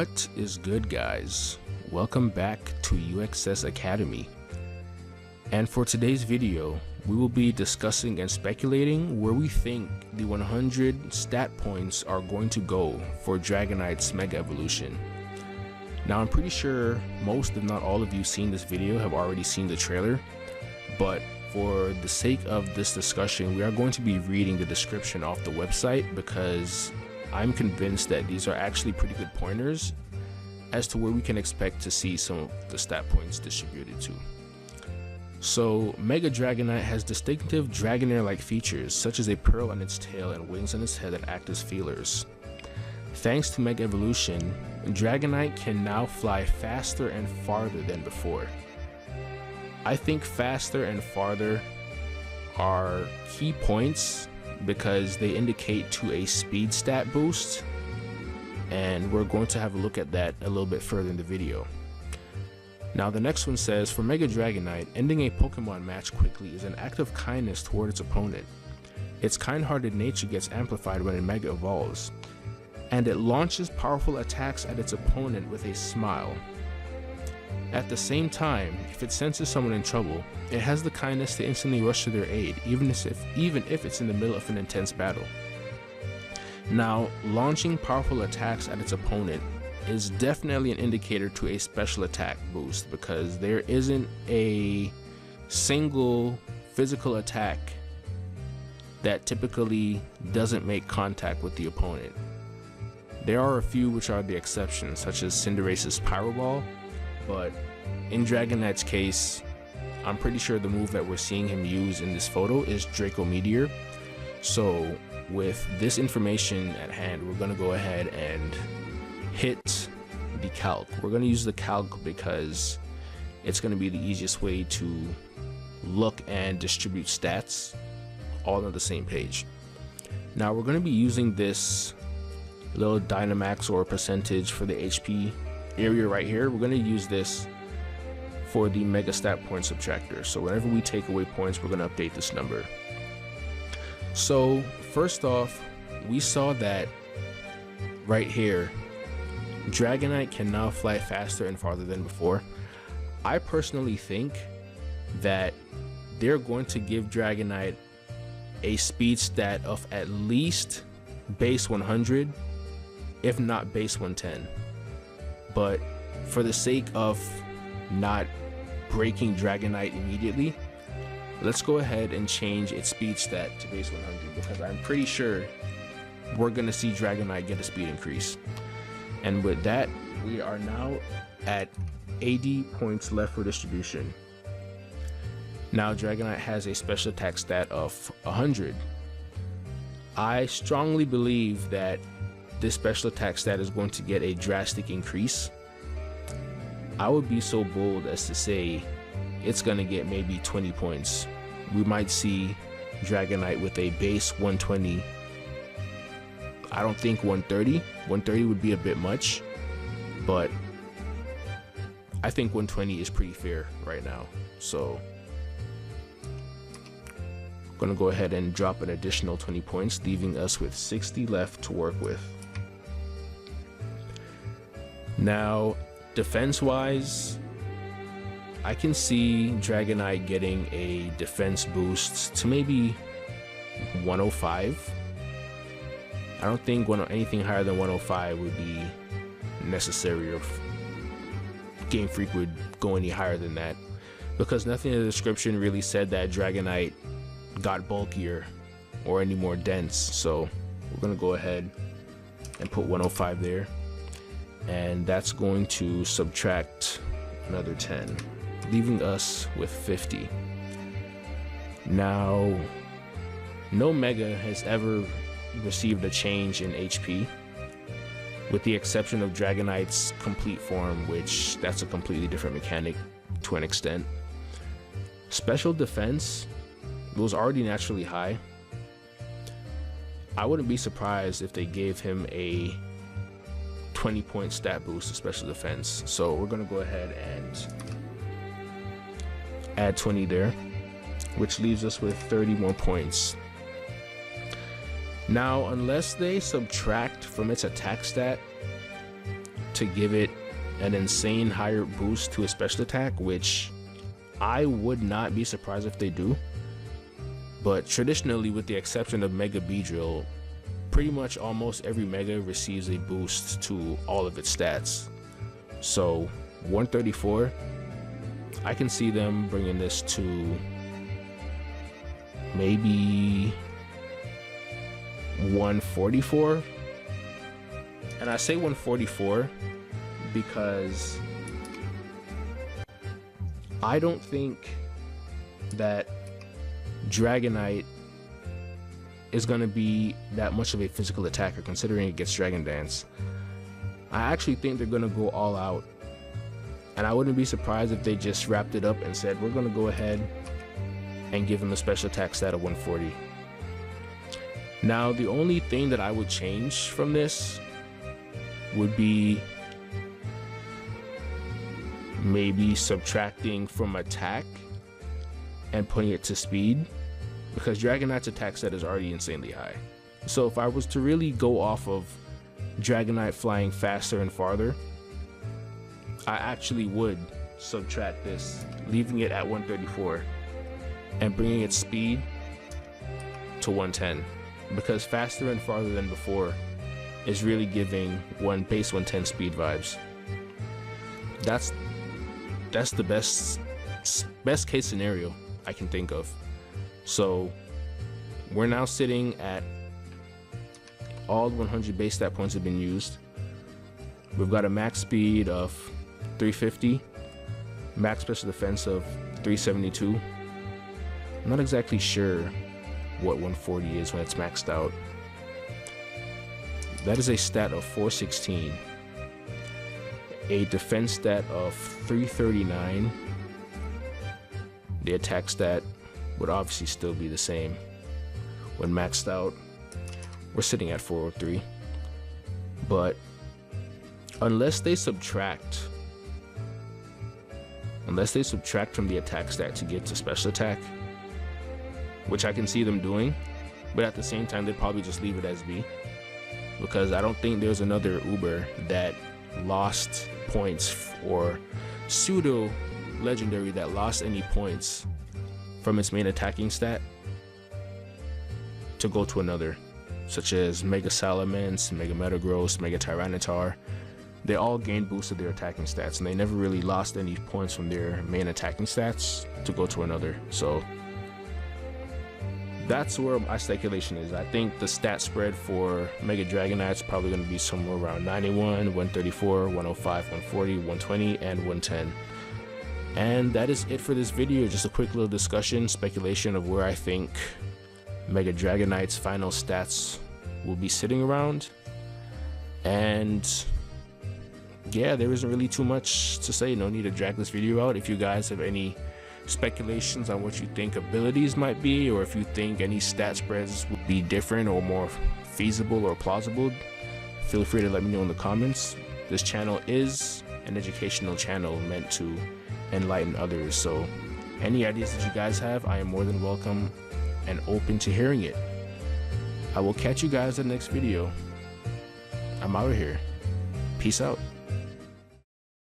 What is good, guys? Welcome back to UnhingedSociety Academy. And for today's video, we will be discussing and speculating where we think the 100 stat points are going to go for Dragonite's Mega Evolution. Now, I'm pretty sure most, if not all of you seen this video have already seen the trailer, but for the sake of this discussion, we are going to be reading the description off the website because I'm convinced that these are actually pretty good pointers as to where we can expect to see some of the stat points distributed to. So, Mega Dragonite has distinctive Dragonair-like features such as a pearl on its tail and wings on its head that act as feelers. Thanks to Mega Evolution, Dragonite can now fly faster and farther than before. I think faster and farther are key points because they indicate to a speed stat boost, and we're going to have a look at that a little bit further in the video. Now the next one says, for Mega Dragonite, ending a Pokemon match quickly is an act of kindness toward its opponent. Its kind-hearted nature gets amplified when it Mega evolves, and it launches powerful attacks at its opponent with a smile. At the same time, if it senses someone in trouble, it has the kindness to instantly rush to their aid, even if it's in the middle of an intense battle. Now, launching powerful attacks at its opponent is definitely an indicator to a special attack boost because there isn't a single physical attack that typically doesn't make contact with the opponent. There are a few which are the exceptions, such as Cinderace's Pyro Ball, but in Dragonite's case, I'm pretty sure the move that we're seeing him use in this photo is Draco Meteor. So with this information at hand, we're going to go ahead and hit the calc. We're going to use the calc because it's going to be the easiest way to look and distribute stats all on the same page. Now we're going to be using this little Dynamax or percentage for the HP area right here. We're going to use this for the Mega Stat Point Subtractor. So whenever we take away points, we're going to update this number. So first off, we saw that right here, Dragonite can now fly faster and farther than before. I personally think that they're going to give Dragonite a speed stat of at least base 100, if not base 110. But for the sake of not breaking Dragonite immediately, let's go ahead and change its speed stat to base 100 because I'm pretty sure we're going to see Dragonite get a speed increase. And with that, we are now at 80 points left for distribution. Now Dragonite has a special attack stat of 100. I strongly believe that this special attack stat is going to get a drastic increase. I would be so bold as to say it's going to get maybe 20 points. We might see Dragonite with a base 120. I don't think 130. 130 would be a bit much, but I think 120 is pretty fair right now. So I'm going to go ahead and drop an additional 20 points, leaving us with 60 left to work with. Now, defense-wise, I can see Dragonite getting a defense boost to maybe 105. I don't think anything higher than 105 would be necessary, or Game Freak would go any higher than that, because nothing in the description really said that Dragonite got bulkier or any more dense. So we're going to go ahead and put 105 there. And that's going to subtract another 10, leaving us with 50. Now, no Mega has ever received a change in HP, with the exception of Dragonite's complete form, which that's a completely different mechanic to an extent. Special defense was already naturally high. I wouldn't be surprised if they gave him a 20-point stat boost to special defense. So we're going to go ahead and add 20 there, which leaves us with 30 more points. Now, unless they subtract from its attack stat to give it an insane higher boost to a special attack, which I would not be surprised if they do. But traditionally, with the exception of Mega Beedrill, pretty much almost every Mega receives a boost to all of its stats. So 134, I can see them bringing this to maybe 144. And I say 144 because I don't think that Dragonite is going to be that much of a physical attacker considering it gets Dragon Dance. I actually think they're going to go all out, and I wouldn't be surprised if they just wrapped it up and said, we're going to go ahead and give him a special attack stat of 140. Now, the only thing that I would change from this would be maybe subtracting from attack and putting it to speed, because Dragonite's attack stat is already insanely high. So if I was to really go off of Dragonite flying faster and farther, I actually would subtract this, leaving it at 134 and bringing its speed to 110, because faster and farther than before is really giving base 110 speed vibes. That's the best case scenario I can think of. So we're now sitting at all 100 base stat points have been used. We've got a max speed of 350, max special defense of 372. I'm not exactly sure what 140 is when it's maxed out. That is a stat of 416, a defense stat of 339. The attack stat would obviously still be the same. When maxed out, we're sitting at 403. But unless they subtract from the attack stat to get to special attack, which I can see them doing, but at the same time they'd probably just leave it as B, because I don't think there's another Uber that lost points, or pseudo legendary that lost any points from its main attacking stat to go to another, such as Mega Salamence, Mega Metagross, Mega Tyranitar. They all gained boosts of their attacking stats, and they never really lost any points from their main attacking stats to go to another. So that's where my speculation is. I think the stat spread for Mega Dragonite is probably going to be somewhere around 91, 134, 105, 140, 120, and 110. And that is it for this video. Just a quick little discussion, speculation of where I think Mega Dragonite's final stats will be sitting around. And yeah, there isn't really too much to say. No need to drag this video out. If you guys have any speculations on what you think abilities might be, or if you think any stat spreads would be different or more feasible or plausible, feel free to let me know in the comments. This channel is an educational channel meant to enlighten others, so any ideas that you guys have, I am more than welcome and open to hearing it. I will catch you guys in the next video. I'm out of here. Peace out.